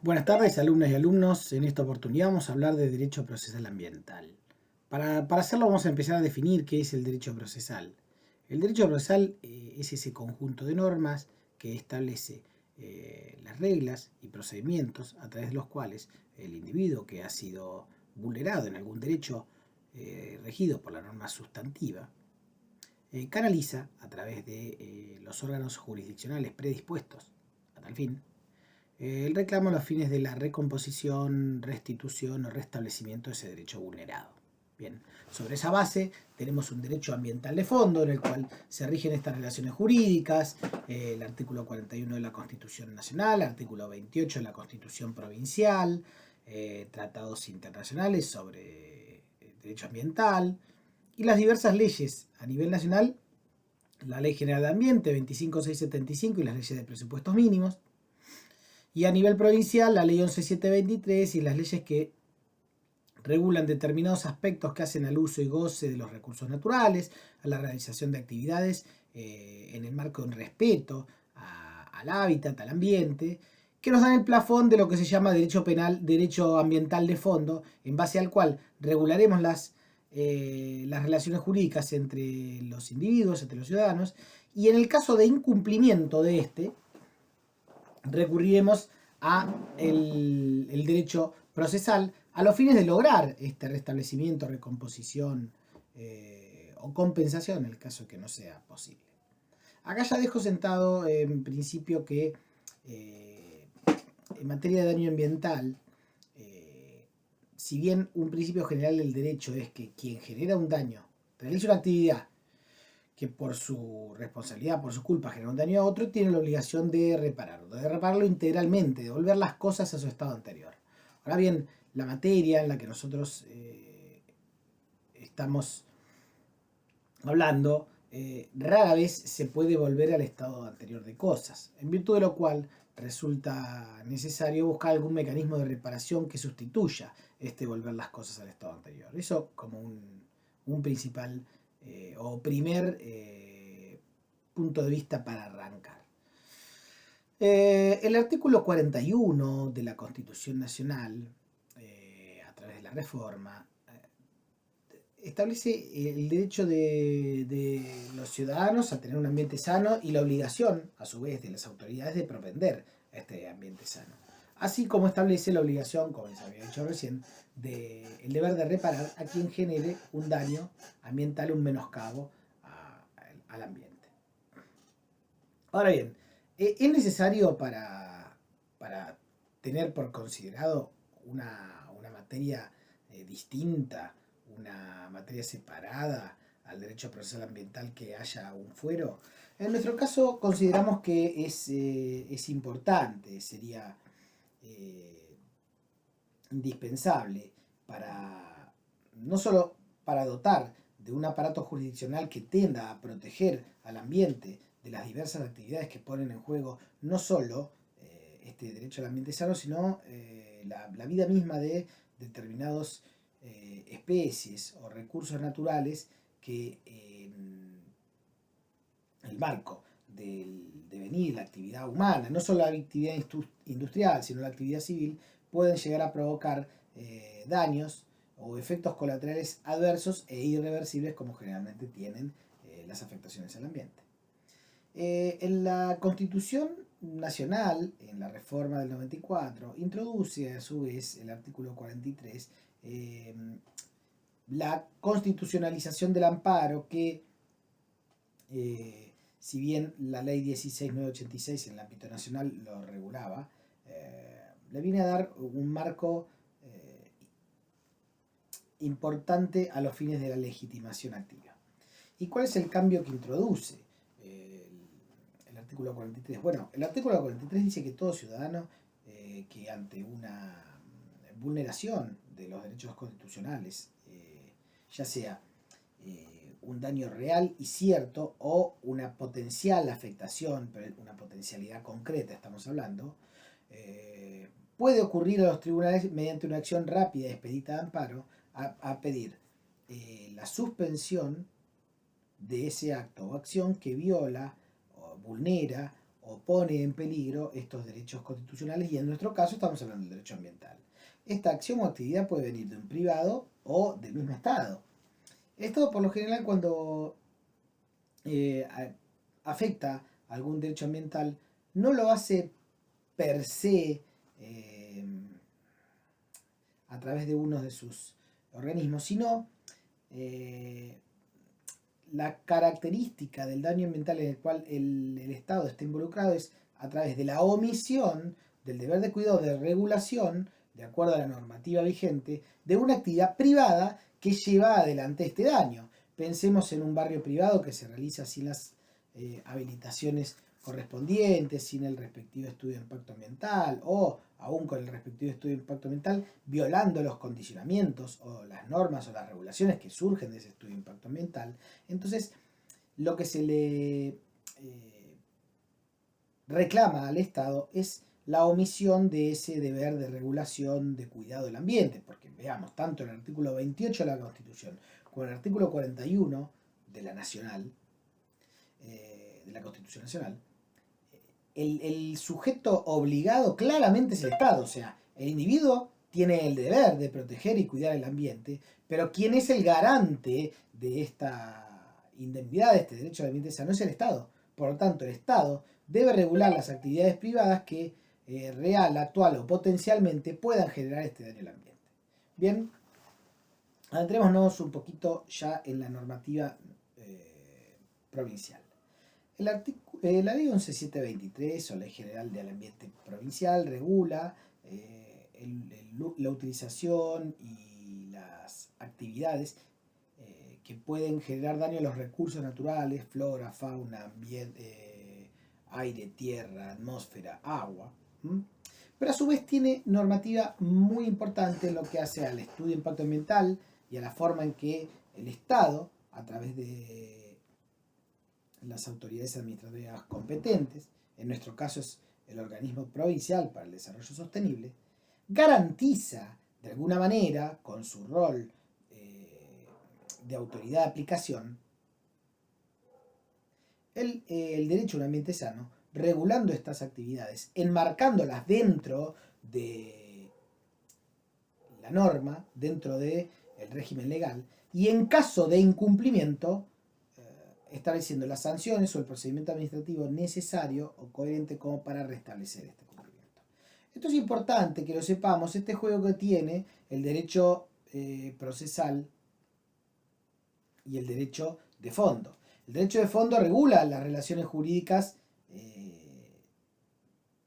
Buenas tardes, alumnas y alumnos. En esta oportunidad vamos a hablar de derecho procesal ambiental. Para hacerlo vamos a empezar a definir qué es el derecho procesal. El derecho procesal es ese conjunto de normas que establece las reglas y procedimientos a través de los cuales el individuo que ha sido vulnerado en algún derecho regido por la norma sustantiva canaliza a través de los órganos jurisdiccionales predispuestos a tal fin el reclamo a los fines de la recomposición, restitución o restablecimiento de ese derecho vulnerado. Bien, sobre esa base tenemos un derecho ambiental de fondo en el cual se rigen estas relaciones jurídicas, el artículo 41 de la Constitución Nacional, el artículo 28 de la Constitución Provincial, tratados internacionales sobre derecho ambiental y las diversas leyes a nivel nacional, la Ley General de Ambiente 25675 y las leyes de presupuestos mínimos, y a nivel provincial, la ley 11723 y las leyes que regulan determinados aspectos que hacen al uso y goce de los recursos naturales, a la realización de actividades en el marco de un respeto al hábitat, al ambiente, que nos dan el plafón de lo que se llama derecho penal, derecho ambiental de fondo, en base al cual regularemos las relaciones jurídicas entre los individuos, entre los ciudadanos, y en el caso de incumplimiento de este, recurriremos a el derecho procesal a los fines de lograr este restablecimiento, recomposición o compensación en el caso que no sea posible. Acá ya dejo sentado en principio que en materia de daño ambiental, si bien un principio general del derecho es que quien genera un daño realiza una actividad que por su responsabilidad, por su culpa, genera un daño a otro, tiene la obligación de repararlo integralmente, de volver las cosas a su estado anterior. Ahora bien, la materia en la que nosotros estamos hablando, rara vez se puede volver al estado anterior de cosas, en virtud de lo cual resulta necesario buscar algún mecanismo de reparación que sustituya este volver las cosas al estado anterior. Eso como un principal o primer punto de vista para arrancar. El artículo 41 de la Constitución Nacional, a través de la reforma, establece el derecho de los ciudadanos a tener un ambiente sano y la obligación, a su vez, de las autoridades de propender a este ambiente sano. Así como establece la obligación, como les había dicho recién, el deber de reparar a quien genere un daño ambiental, un menoscabo al ambiente. Ahora bien, es necesario para tener por considerado una materia distinta, una materia separada al derecho procesal ambiental que haya un fuero. En nuestro caso consideramos que es importante, sería indispensable para no solo para dotar de un aparato jurisdiccional que tienda a proteger al ambiente de las diversas actividades que ponen en juego no solo este derecho al ambiente sano, sino la vida misma de determinadas especies o recursos naturales que en el marco del devenir, la actividad humana, no solo la actividad industrial, sino la actividad civil, pueden llegar a provocar daños o efectos colaterales adversos e irreversibles como generalmente tienen las afectaciones al ambiente. En la Constitución Nacional, en la reforma del 94, introduce a su vez el artículo 43 la constitucionalización del amparo que, si bien la ley 16986 en el ámbito nacional lo regulaba, le viene a dar un marco importante a los fines de la legitimación activa. ¿Y cuál es el cambio que introduce el artículo 43? Bueno, el artículo 43 dice que todo ciudadano que ante una vulneración de los derechos constitucionales, ya sea un daño real y cierto o una potencial afectación, pero una potencialidad concreta estamos hablando, puede ocurrir a los tribunales mediante una acción rápida y expedita de amparo a pedir la suspensión de ese acto o acción que viola o vulnera o pone en peligro estos derechos constitucionales, y en nuestro caso estamos hablando del derecho ambiental. Esta acción o actividad puede venir de un privado o del mismo Estado. Esto por lo general cuando eh, afecta algún derecho ambiental no lo hace per se a través de uno de sus organismos, sino la característica del daño ambiental en el cual el Estado está involucrado es a través de la omisión del deber de cuidado de regulación, de acuerdo a la normativa vigente, de una actividad privada que lleva adelante este daño. Pensemos en un barrio privado que se realiza sin las habilitaciones correspondientes, sin el respectivo estudio de impacto ambiental, o aún con el respectivo estudio de impacto ambiental, violando los condicionamientos o las normas o las regulaciones que surgen de ese estudio de impacto ambiental. Entonces, lo que se le reclama al Estado es la omisión de ese deber de regulación, de cuidado del ambiente, porque veamos, tanto en el artículo 28 de la Constitución como en el artículo 41 de la Nacional, de la Constitución Nacional, el sujeto obligado claramente es el Estado, o sea, el individuo tiene el deber de proteger y cuidar el ambiente, pero quien es el garante de esta indemnidad, de este derecho al ambiente sano, es el Estado. Por lo tanto, el Estado debe regular las actividades privadas que real, actual o potencialmente puedan generar este daño al ambiente. Bien, adentrémonos un poquito ya en la normativa provincial. La ley 11723 o Ley General del Ambiente Provincial regula la utilización y las actividades que pueden generar daño a los recursos naturales, flora, fauna, ambiente, aire, tierra, atmósfera, agua. Pero a su vez tiene normativa muy importante en lo que hace al estudio de impacto ambiental y a la forma en que el Estado, a través de las autoridades administrativas competentes, en nuestro caso es el organismo provincial para el desarrollo sostenible, garantiza de alguna manera, con su rol de autoridad de aplicación, el derecho a un ambiente sano, regulando estas actividades, enmarcándolas dentro de la norma, dentro del régimen legal, y en caso de incumplimiento, estableciendo las sanciones o el procedimiento administrativo necesario o coherente como para restablecer este cumplimiento. Esto es importante que lo sepamos, este juego que tiene el derecho procesal y el derecho de fondo. El derecho de fondo regula las relaciones jurídicas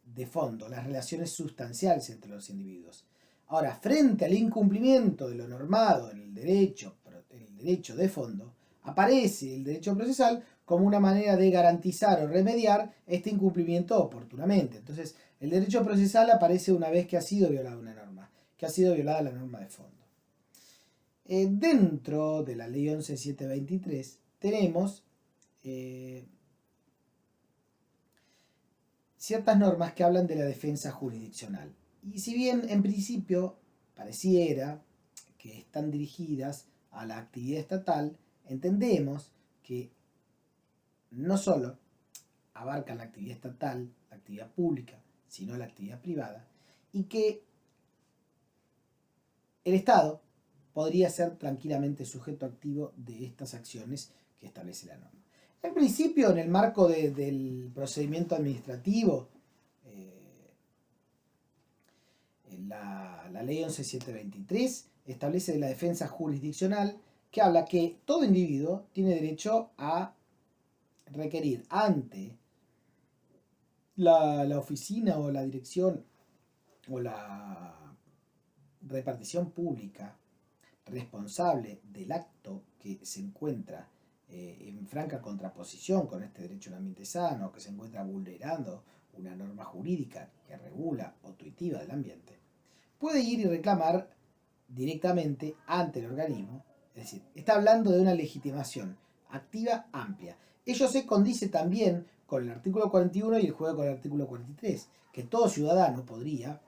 de fondo, las relaciones sustanciales entre los individuos. Ahora, frente al incumplimiento de lo normado en el derecho de fondo, aparece el derecho procesal como una manera de garantizar o remediar este incumplimiento oportunamente. Entonces, el derecho procesal aparece una vez que ha sido violada una norma, que ha sido violada la norma de fondo. Dentro de la ley 11723 tenemos ciertas normas que hablan de la defensa jurisdiccional. Y si bien en principio pareciera que están dirigidas a la actividad estatal, entendemos que no solo abarcan la actividad estatal, la actividad pública, sino la actividad privada, y que el Estado podría ser tranquilamente sujeto activo de estas acciones que establece la norma. En principio, en el marco del procedimiento administrativo, la ley 11723 establece la defensa jurisdiccional, que habla que todo individuo tiene derecho a requerir ante la oficina o la dirección o la repartición pública responsable del acto que se encuentra en franca contraposición con este derecho a un ambiente sano, que se encuentra vulnerando una norma jurídica que regula o tuitiva del ambiente, puede ir y reclamar directamente ante el organismo. Es decir, está hablando de una legitimación activa amplia. Ello se condice también con el artículo 41 y el juego con el artículo 43, que todo ciudadano podría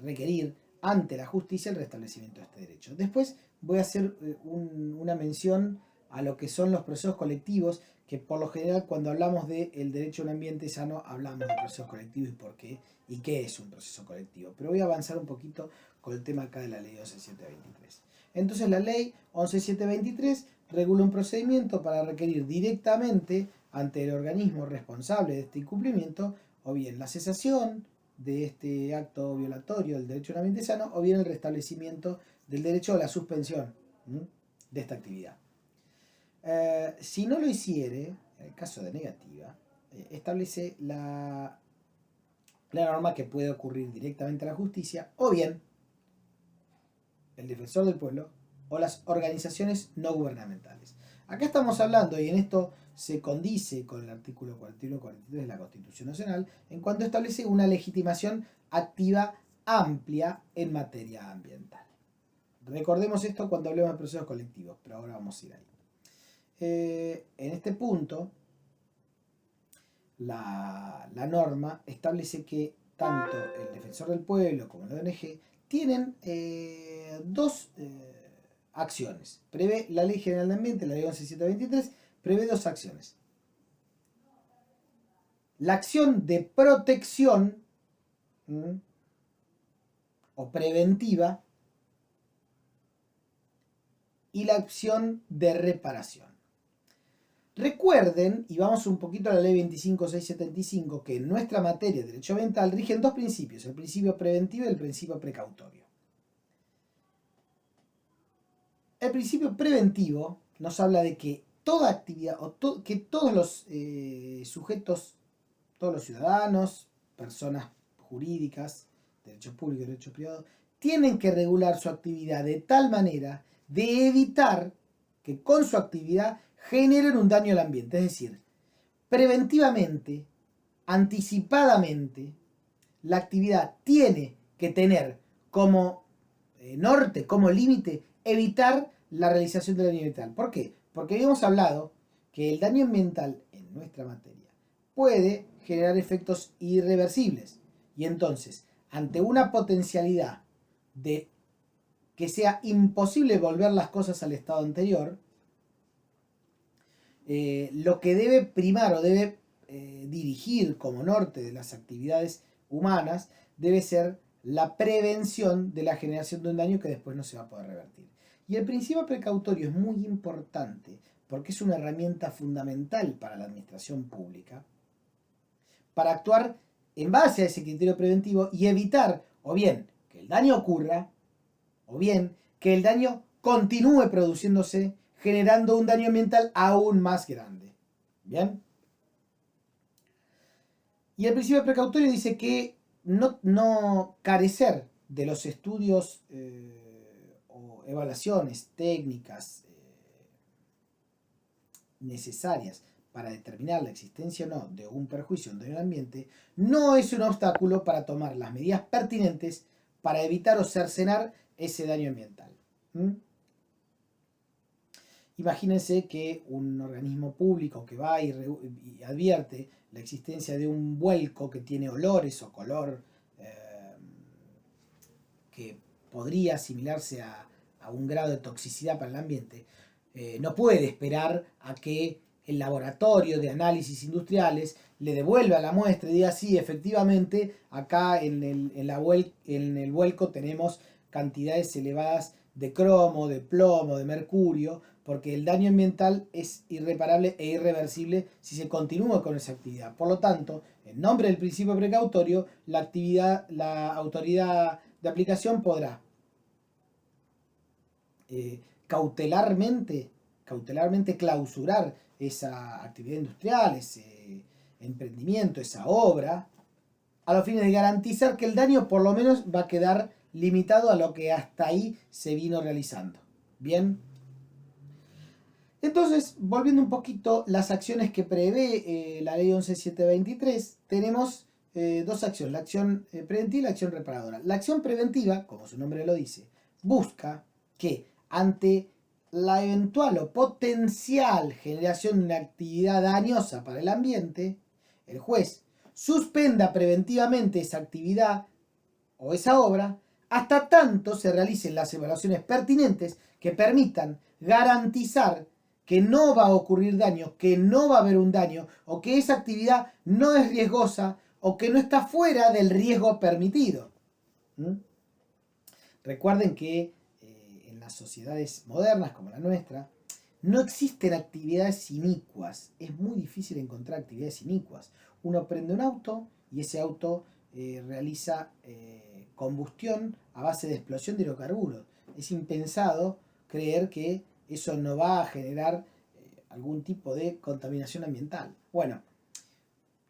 requerir ante la justicia el restablecimiento de este derecho. Después voy a hacer una mención a lo que son los procesos colectivos que por lo general cuando hablamos del derecho a un ambiente sano hablamos de procesos colectivos y por qué y qué es un proceso colectivo. Pero voy a avanzar un poquito con el tema acá de la ley 11723. Entonces la ley 11723 regula un procedimiento para requerir directamente ante el organismo responsable de este incumplimiento o bien la cesación de este acto violatorio del derecho a un ambiente sano o bien el restablecimiento del derecho a la suspensión de esta actividad. Si no lo hiciere, en el caso de negativa, establece la norma que puede ocurrir directamente a la justicia o bien el defensor del pueblo o las organizaciones no gubernamentales. Acá estamos hablando, y en esto se condice con el artículo 41 y 43 de la Constitución Nacional, en cuanto establece una legitimación activa amplia en materia ambiental. Recordemos esto cuando hablemos de procesos colectivos, pero ahora vamos a ir ahí. En este punto, la norma establece que tanto el defensor del pueblo como la ONG tienen dos acciones. Prevé la Ley General de Ambiente, la Ley 11723, prevé dos acciones. La acción de protección o preventiva y la acción de reparación. Recuerden, y vamos un poquito a la ley 25675, que en nuestra materia de derecho ambiental rigen dos principios, el principio preventivo y el principio precautorio. El principio preventivo nos habla de que toda actividad, que todos los sujetos, todos los ciudadanos, personas jurídicas, derechos públicos y derechos privados, tienen que regular su actividad de tal manera de evitar que con su actividad generen un daño al ambiente. Es decir, preventivamente, anticipadamente, la actividad tiene que tener como norte, como límite, evitar la realización del daño ambiental. ¿Por qué? Porque habíamos hablado que el daño ambiental en nuestra materia puede generar efectos irreversibles. Y entonces, ante una potencialidad de que sea imposible volver las cosas al estado anterior, lo que debe primar o debe dirigir como norte de las actividades humanas debe ser la prevención de la generación de un daño que después no se va a poder revertir. Y el principio precautorio es muy importante porque es una herramienta fundamental para la administración pública para actuar en base a ese criterio preventivo y evitar o bien que el daño ocurra o bien que el daño continúe produciéndose generando un daño ambiental aún más grande. ¿Bien? Y el principio precautorio dice que no carecer de los estudios o evaluaciones técnicas necesarias para determinar la existencia o no de un perjuicio en el ambiente no es un obstáculo para tomar las medidas pertinentes para evitar o cercenar ese daño ambiental. Imagínense que un organismo público que va y advierte la existencia de un vuelco que tiene olores o color que podría asimilarse a un grado de toxicidad para el ambiente, no puede esperar a que el laboratorio de análisis industriales le devuelva la muestra y diga sí, efectivamente, acá en el vuelco tenemos cantidades elevadas de cromo, de plomo, de mercurio, porque el daño ambiental es irreparable e irreversible si se continúa con esa actividad. Por lo tanto, en nombre del principio precautorio, la autoridad de aplicación podrá cautelarmente clausurar esa actividad industrial, ese emprendimiento, esa obra, a los fines de garantizar que el daño por lo menos va a quedar limitado a lo que hasta ahí se vino realizando. ¿Bien? Entonces, volviendo un poquito, las acciones que prevé la ley 11723, tenemos dos acciones, la acción preventiva y la acción reparadora. La acción preventiva, como su nombre lo dice, busca que ante la eventual o potencial generación de una actividad dañosa para el ambiente, el juez suspenda preventivamente esa actividad o esa obra hasta tanto se realicen las evaluaciones pertinentes que permitan garantizar que no va a ocurrir daño, que no va a haber un daño, o que esa actividad no es riesgosa, o que no está fuera del riesgo permitido. Recuerden que en las sociedades modernas como la nuestra, no existen actividades inicuas. Es muy difícil encontrar actividades inicuas. Uno prende un auto y ese auto realiza combustión a base de explosión de hidrocarburos. Es impensado creer que eso no va a generar algún tipo de contaminación ambiental. Bueno,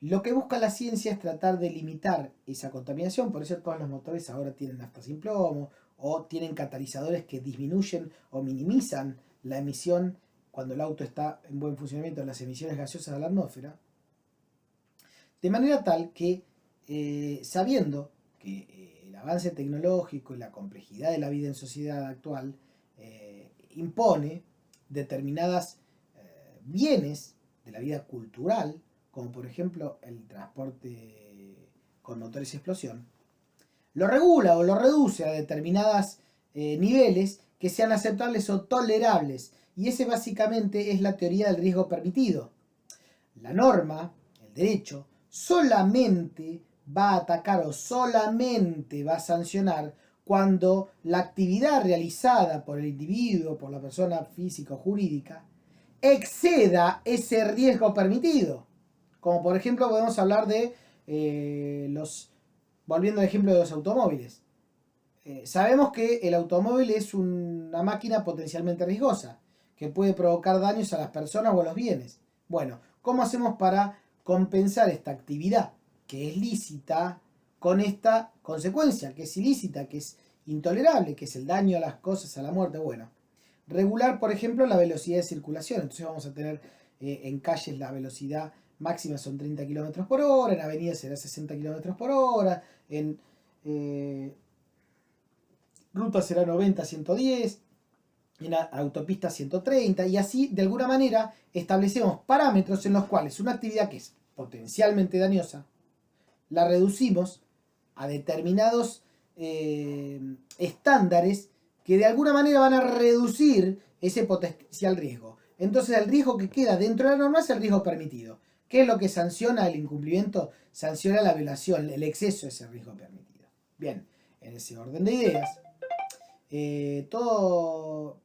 lo que busca la ciencia es tratar de limitar esa contaminación, por eso todos los motores ahora tienen nafta sin plomo o tienen catalizadores que disminuyen o minimizan la emisión cuando el auto está en buen funcionamiento de las emisiones gaseosas a la atmósfera, de manera tal que sabiendo que el avance tecnológico y la complejidad de la vida en sociedad actual impone determinadas bienes de la vida cultural, como por ejemplo el transporte con motores y explosión, lo regula o lo reduce a determinados niveles que sean aceptables o tolerables. Y ese básicamente es la teoría del riesgo permitido. La norma, el derecho, solamente va a atacar o solamente va a sancionar cuando la actividad realizada por el individuo, por la persona física o jurídica, exceda ese riesgo permitido. Como por ejemplo podemos hablar de volviendo al ejemplo de los automóviles. Sabemos que el automóvil es una máquina potencialmente riesgosa, que puede provocar daños a las personas o a los bienes. Bueno, ¿cómo hacemos para compensar esta actividad que es lícita con esta consecuencia, que es ilícita, que es intolerable, que es el daño a las cosas, a la muerte? Bueno, regular, por ejemplo, la velocidad de circulación. Entonces vamos a tener en calles la velocidad máxima son 30 km por hora, en avenidas será 60 km por hora, en ruta será 90, 110, en autopista 130, y así de alguna manera establecemos parámetros en los cuales una actividad que es potencialmente dañosa la reducimos a determinados estándares que de alguna manera van a reducir ese potencial riesgo. Entonces el riesgo que queda dentro de la norma es el riesgo permitido. ¿Qué es lo que sanciona el incumplimiento? Sanciona la violación, el exceso de ese riesgo permitido. Bien, en ese orden de ideas, todo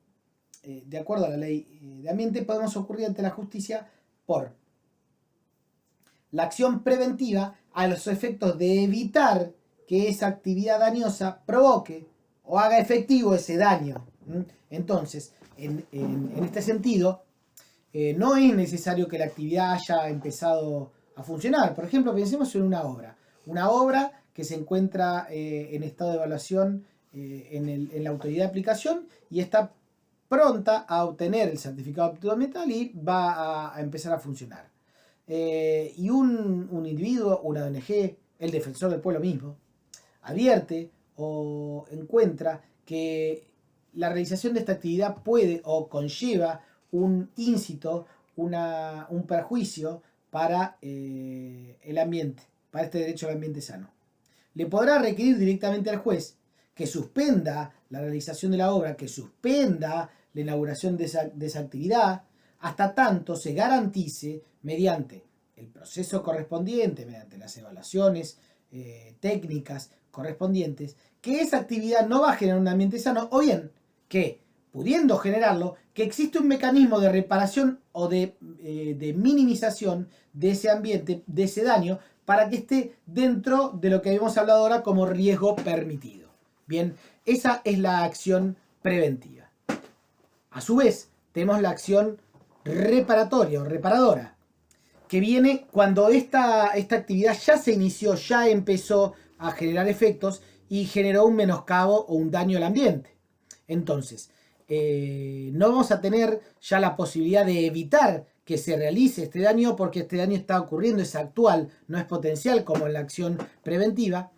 de acuerdo a la ley de ambiente podemos ocurrir ante la justicia por la acción preventiva a los efectos de evitar que esa actividad dañosa provoque o haga efectivo ese daño. Entonces, en este sentido, no es necesario que la actividad haya empezado a funcionar. Por ejemplo, pensemos en una obra que se encuentra en estado de evaluación en la autoridad de aplicación y está pronta a obtener el certificado de aptitud ambiental y va a empezar a funcionar. Y un individuo, una ONG, el defensor del pueblo mismo, advierte o encuentra que la realización de esta actividad puede o conlleva un íncito, un perjuicio para el ambiente, para este derecho al ambiente sano. Le podrá requerir directamente al juez que suspenda la realización de la obra, que suspenda la inauguración de esa actividad, hasta tanto se garantice mediante el proceso correspondiente, mediante las evaluaciones técnicas correspondientes, que esa actividad no va a generar un ambiente sano, o bien que, pudiendo generarlo, que existe un mecanismo de reparación o de minimización de ese ambiente, de ese daño, para que esté dentro de lo que habíamos hablado ahora como riesgo permitido. Bien, esa es la acción preventiva. A su vez, tenemos la acción reparatoria o reparadora, que viene cuando esta actividad ya se inició, ya empezó a generar efectos y generó un menoscabo o un daño al ambiente. Entonces, no vamos a tener ya la posibilidad de evitar que se realice este daño porque este daño está ocurriendo, es actual, no es potencial como en la acción preventiva,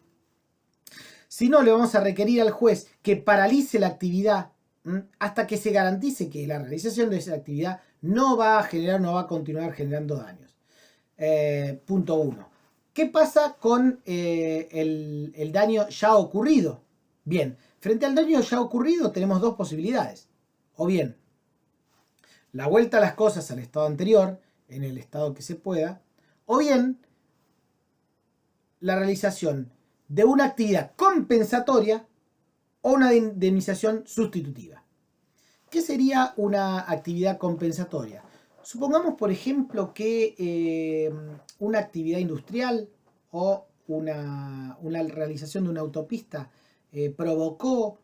sino le vamos a requerir al juez que paralice la actividad hasta que se garantice que la realización de esa actividad no va a generar, no va a continuar generando daños. Punto 1. ¿Qué pasa con el daño ya ocurrido? Bien, frente al daño ya ocurrido tenemos dos posibilidades. O bien, la vuelta a las cosas al estado anterior, en el estado que se pueda, o bien la realización de una actividad compensatoria o una indemnización sustitutiva. ¿Qué sería una actividad compensatoria? Supongamos, por ejemplo, que una actividad industrial o una realización de una autopista provocó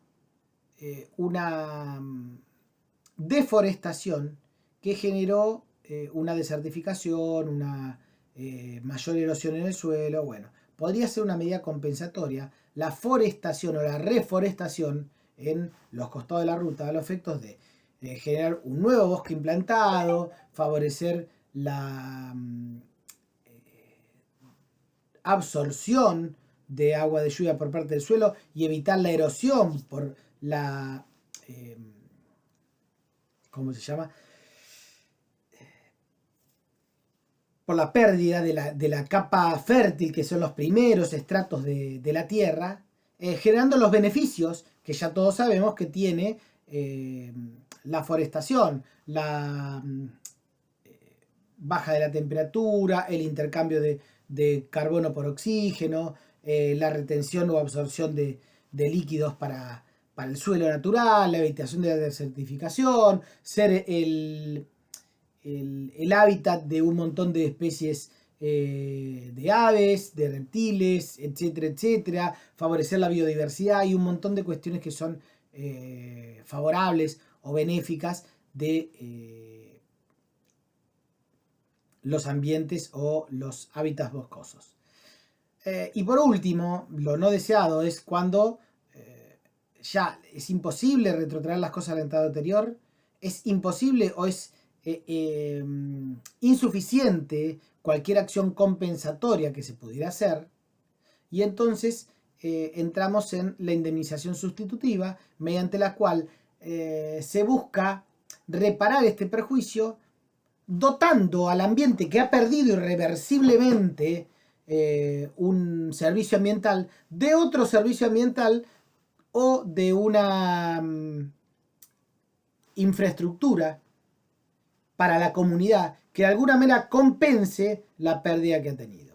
una deforestación que generó una desertificación, una mayor erosión en el suelo. Bueno, podría ser una medida compensatoria la forestación o la reforestación en los costados de la ruta a los efectos de generar un nuevo bosque implantado, favorecer la absorción de agua de lluvia por parte del suelo y evitar la erosión por la ¿cómo se llama? Por la pérdida de la capa fértil, que son los primeros estratos de la tierra, generando los beneficios que ya todos sabemos que tiene la forestación, la baja de la temperatura, el intercambio de carbono por oxígeno, la retención o absorción de líquidos para el suelo natural, la evitación de la desertificación, ser el hábitat de un montón de especies de aves, de reptiles, etcétera, etcétera, favorecer la biodiversidad y un montón de cuestiones que son favorables o benéficas de los ambientes o los hábitats boscosos. Y por último, lo no deseado es cuando ya es imposible retrotraer las cosas al estado anterior, es imposible o es insuficiente cualquier acción compensatoria que se pudiera hacer, y entonces entramos en la indemnización sustitutiva, mediante la cual se busca reparar este perjuicio dotando al ambiente que ha perdido irreversiblemente un servicio ambiental de otro servicio ambiental o de una infraestructura para la comunidad que de alguna manera compense la pérdida que ha tenido.